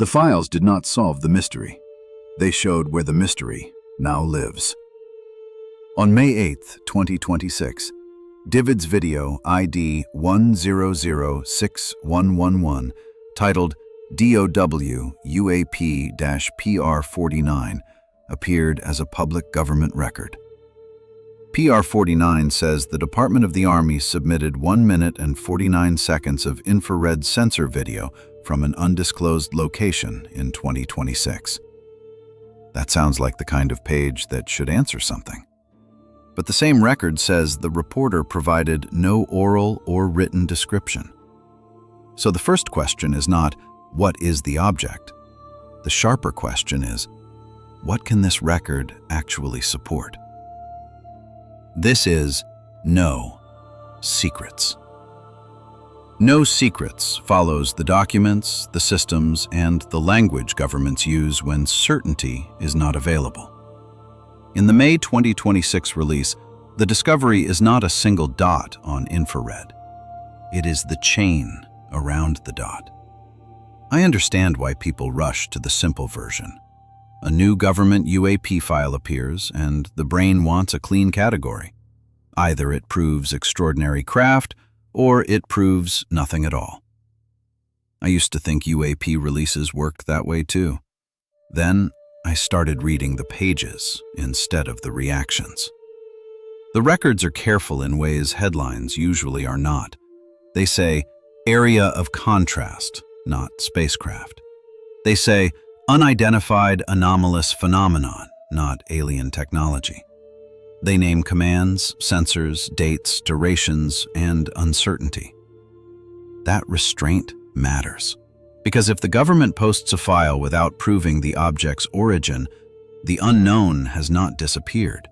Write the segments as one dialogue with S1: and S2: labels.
S1: The files did not solve the mystery. They showed where the mystery now lives. On May 8, 2026, DVIDS video ID 1006111, titled DOW UAP-PR49, appeared as a public government record. PR49 says the Department of the Army submitted 1 minute and 49 seconds of infrared sensor video from an undisclosed location in 2026. That sounds like the kind of page that should answer something. But the same record says the reporter provided no oral or written description. So the first question is not, what is the object? The sharper question is, what can this record actually support? This is No Secrets. No Secrets follows the documents, the systems, and the language governments use when certainty is not available. In the May 2026 release, the discovery is not a single dot on infrared. It is the chain around the dot. I understand why people rush to the simple version. A new government UAP file appears, and the brain wants a clean category. Either it proves extraordinary craft, or it proves nothing at all. I used to think UAP releases worked that way too. Then I started reading the pages instead of the reactions. The records are careful in ways headlines usually are not. They say, area of contrast, not spacecraft. They say, unidentified anomalous phenomenon, not alien technology. They name commands, sensors, dates, durations, and uncertainty. That restraint matters. Because if the government posts a file without proving the object's origin, the unknown has not disappeared.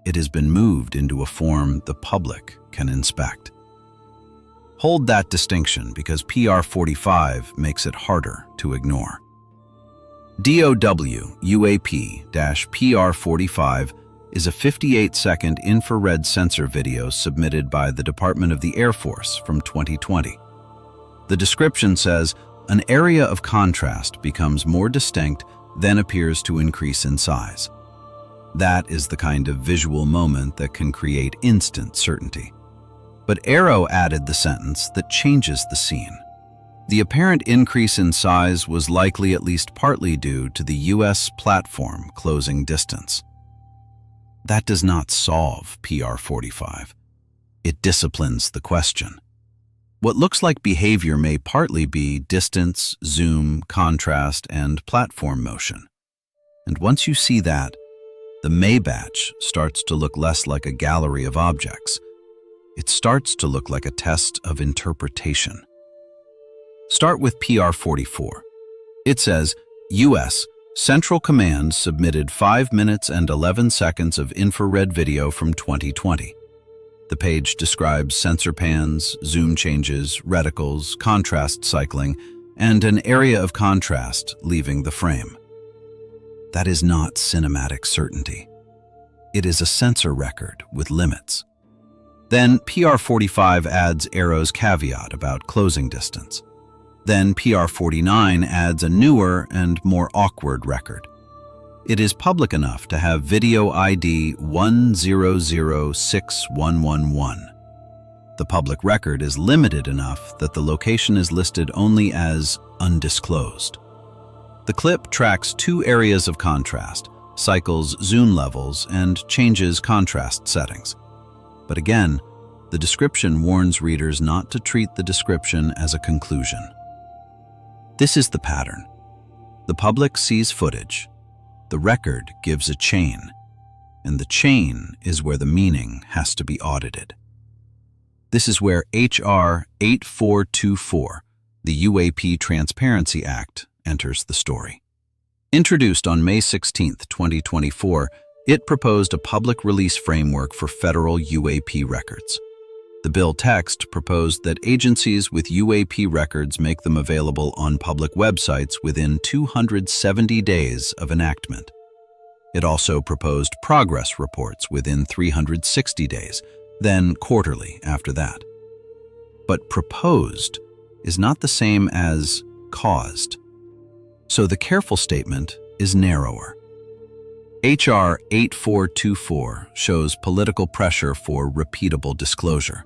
S1: It has been moved into a form the public can inspect. Hold that distinction because PR45 makes it harder to ignore. DOW UAP-PR45 is a 58-second infrared sensor video submitted by the Department of the Air Force from 2020. The description says, an area of contrast becomes more distinct, then appears to increase in size. That is the kind of visual moment that can create instant certainty. But AARO added the sentence that changes the scene. The apparent increase in size was likely at least partly due to the U.S. platform closing distance. That does not solve PR45. It disciplines the question. What looks like behavior may partly be distance, zoom, contrast, and platform motion. And once you see that, the May batch starts to look less like a gallery of objects. It starts to look like a test of interpretation. Start with PR44. It says, U.S. Central Command submitted 5 minutes and 11 seconds of infrared video from 2020. The page describes sensor pans, zoom changes, reticles, contrast cycling, and an area of contrast leaving the frame. That is not cinematic certainty. It is a sensor record with limits. Then PR45 adds AARO's caveat about closing distance. Then PR49 adds a newer and more awkward record. It is public enough to have video ID 1006111. The public record is limited enough that the location is listed only as undisclosed. The clip tracks 2 areas of contrast, cycles zoom levels, and changes contrast settings. But again, the description warns readers not to treat the description as a conclusion. This is the pattern. The public sees footage. The record gives a chain, and the chain is where the meaning has to be audited. This is where H.R. 8424, the UAP Transparency Act, enters the story. Introduced on May 16, 2024, it proposed a public release framework for federal UAP records. The bill text proposed that agencies with UAP records make them available on public websites within 270 days of enactment. It also proposed progress reports within 360 days, then quarterly after that. But proposed is not the same as caused. So the careful statement is narrower. H.R. 8424 shows political pressure for repeatable disclosure.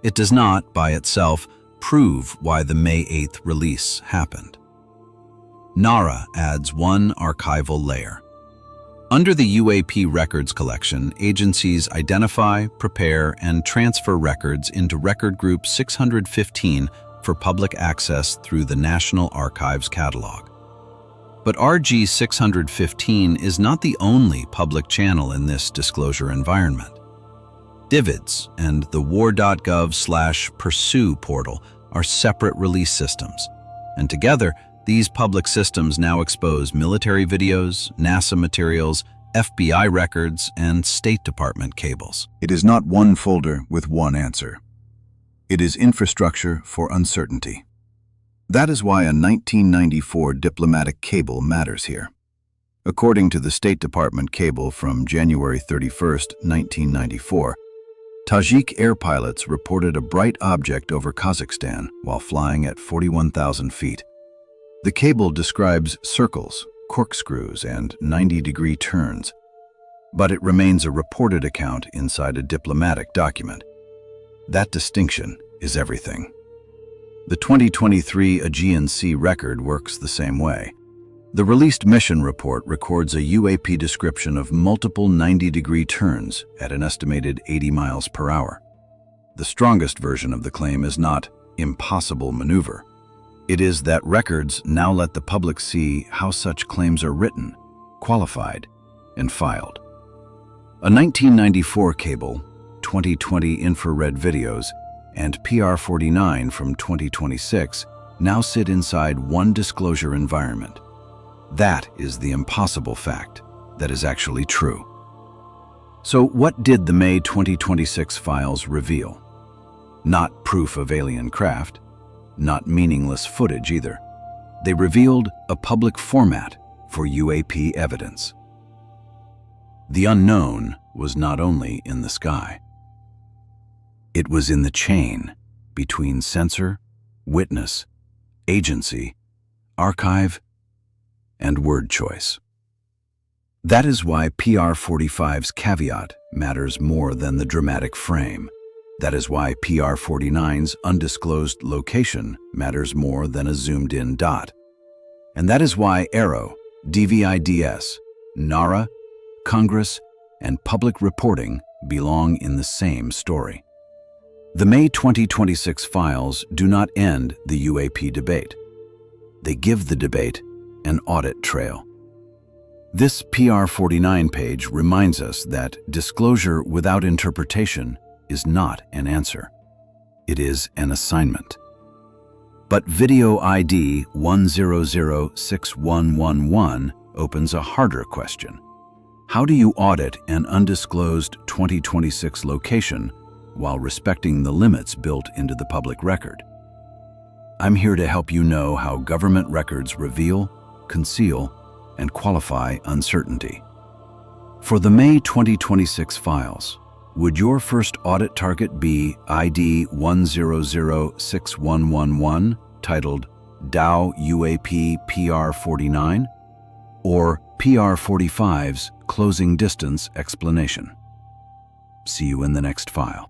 S1: It does not, by itself, prove why the May 8th release happened. NARA adds one archival layer. Under the UAP records collection, agencies identify, prepare, and transfer records into Record Group 615 for public access through the National Archives Catalog. But RG 615 is not the only public channel in this disclosure environment. DVIDS and the war.gov/pursue portal are separate release systems, and together, these public systems now expose military videos, NASA materials, FBI records, and State Department cables.
S2: It is not one folder with one answer. It is infrastructure for uncertainty. That is why a 1994 diplomatic cable matters here. According to the State Department cable from January 31, 1994, Tajik air pilots reported a bright object over Kazakhstan while flying at 41,000 feet. The cable describes circles, corkscrews, and 90-degree turns, but it remains a reported account inside a diplomatic document. That distinction is everything. The 2023 Aegean Sea record works the same way. The released mission report records a UAP description of multiple 90-degree turns at an estimated 80 miles per hour. The strongest version of the claim is not impossible maneuver. It is that records now let the public see how such claims are written, qualified, and filed. A 1994 cable, 2020 infrared videos, and PR-49 from 2026 now sit inside one disclosure environment. That is the impossible fact that is actually true. So what did the May 2026 files reveal? Not proof of alien craft, not meaningless footage either. They revealed a public format for UAP evidence. The unknown was not only in the sky. It was in the chain between censor, witness, agency, archive, and word choice. That is why PR-45's caveat matters more than the dramatic frame. That is why PR-49's undisclosed location matters more than a zoomed-in dot. And that is why AARO, DVIDS, NARA, Congress, and public reporting belong in the same story. The May 2026 files do not end the UAP debate. They give the debate an audit trail. This PR-49 page reminds us that disclosure without interpretation is not an answer. It is an assignment. But Video ID 1006111 opens a harder question. How do you audit an undisclosed 2026 location while respecting the limits built into the public record? I'm here to help you know how government records reveal, conceal, and qualify uncertainty. For the May 2026 files, would your first audit target be ID 1006111, titled Dow UAP PR-49, or PR-45's closing distance explanation? See you in the next file.